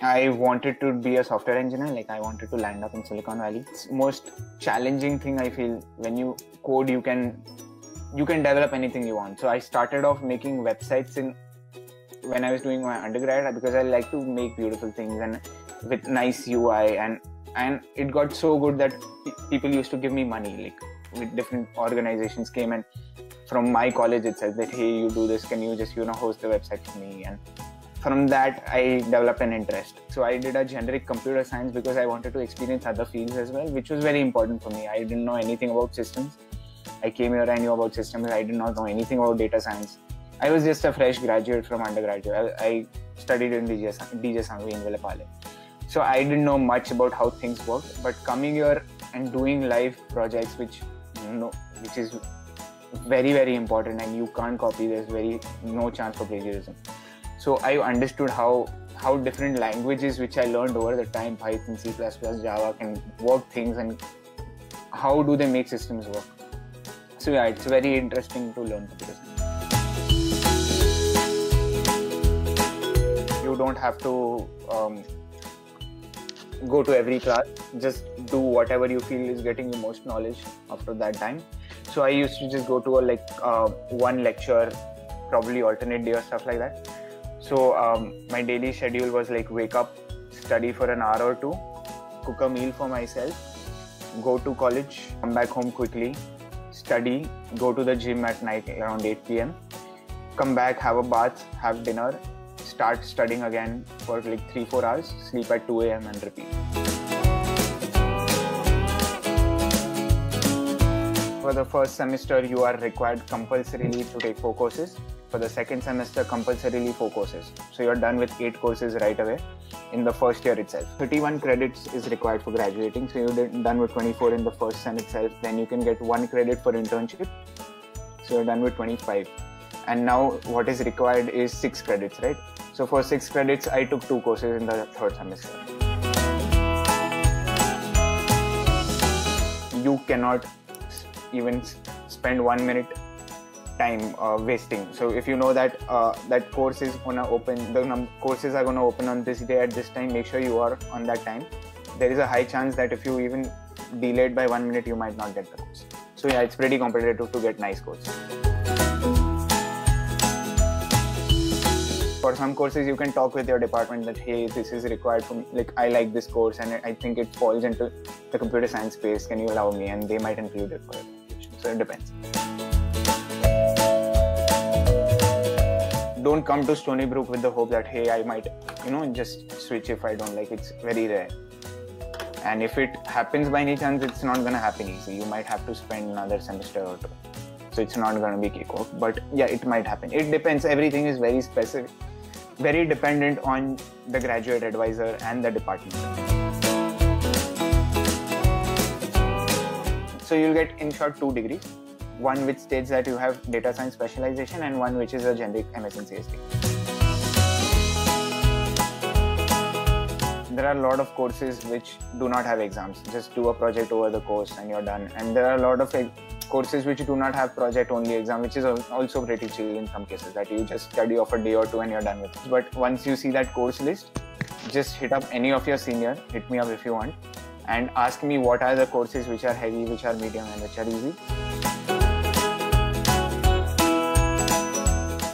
I wanted to be a software engineer. Like I wanted to land up in Silicon Valley. It's most challenging thing I feel. When you code, you can develop anything you want. So I started off making websites when I was doing my undergrad, because I like to make beautiful things and with nice UI, and it got so good that people used to give me money. Like with different organizations came and from my college itself that, hey, you do this, can you just host the website for me? And from that I developed an interest. So I did a generic computer science because I wanted to experience other fields as well, which was very important for me. I didn't know anything about systems. I came here, I knew about systems. I did not know anything about data science. I was just a fresh graduate from undergraduate. I studied in DJ Sangvi in Villapale. So I didn't know much about how things work. But coming here and doing live projects, which is very, very important, and you can't copy. There's no chance for plagiarism. So I understood how different languages which I learned over the time, Python, C++, Java, can work things, and how do they make systems work. So yeah, it's very interesting to learn computer science. You don't have to go to every class. Just do whatever you feel is getting you most knowledge after that time. So I used to just go to one lecture, probably alternate day or stuff like that. So my daily schedule was like wake up, study for an hour or two, cook a meal for myself, go to college, come back home quickly, study, go to the gym at night around 8 p.m, come back, have a bath, have dinner, start studying again for like 3-4 hours, sleep at 2 a.m. and repeat. For the first semester, you are required compulsorily to take 4 courses. For the second semester, compulsorily 4 courses. So you're done with 8 courses right away in the first year itself. 31 credits is required for graduating. So you're done with 24 in the first sem itself. Then you can get 1 credit for internship. So you're done with 25. And now what is required is 6 credits, right? So for 6 credits, I took 2 courses in the third semester. You cannot even spend 1 minute time wasting. So if you know that that course is gonna open, the courses are gonna open on this day at this time, make sure you are on that time. There is a high chance that if you even delayed by 1 minute, you might not get the course. So yeah, it's pretty competitive to get nice courses. For some courses, you can talk with your department that, hey, this is required for me. Like, I like this course and I think it falls into the computer science space. Can you allow me? And they might include it for your application. So it depends. Don't come to Stony Brook with the hope that, hey, I might, just switch if I don't like it. It's very rare. And if it happens by any chance, it's not going to happen easy. You might have to spend another semester or 2. So it's not going to be cakewalk. But yeah, it might happen. It depends. Everything is very specific, very dependent on the graduate advisor and the department. So you'll get, in short, 2 degrees. One which states that you have data science specialization, and one which is a generic MS in CST. There are a lot of courses which do not have exams. Just do a project over the course and you're done. And there are a lot of courses which do not have project-only exam, which is also pretty chill in some cases, that you just study of a day or 2 and you're done with it. But once you see that course list, just hit up any of your senior, hit me up if you want, and ask me what are the courses which are heavy, which are medium, and which are easy.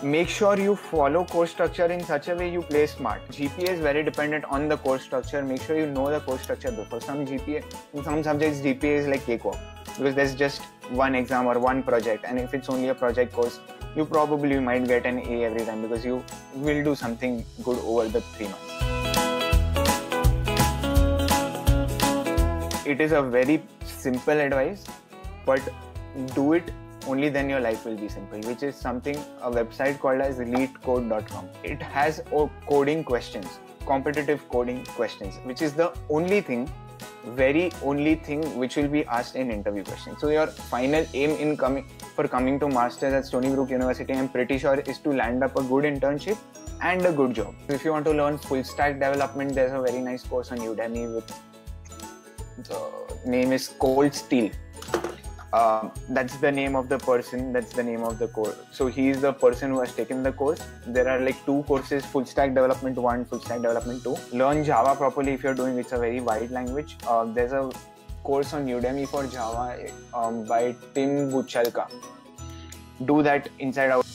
Make sure you follow course structure in such a way you play smart. GPA is very dependent on the course structure. Make sure you know the course structure before. In some subjects, GPA is like cakewalk because there's just one exam or one project, and if it's only a project course, you probably might get an A every time because you will do something good over the 3 months. It is a very simple advice, but do it. Only then your life will be simple, which is something, a website called as elitecode.com. It has coding questions, competitive coding questions, which is the only thing, very only thing which will be asked in interview questions. So your final aim in coming to masters at Stony Brook University, I'm pretty sure, is to land up a good internship and a good job. If you want to learn full stack development, there's a very nice course on Udemy with the name is Cold Steel. That's the name of the person, that's the name of the course. So he is the person who has taken the course. There are like 2 courses, full stack development 1, full stack development 2. Learn Java properly if you're doing, it's a very wide language. There's a course on Udemy for Java by Tim Buchalka. Do that inside out.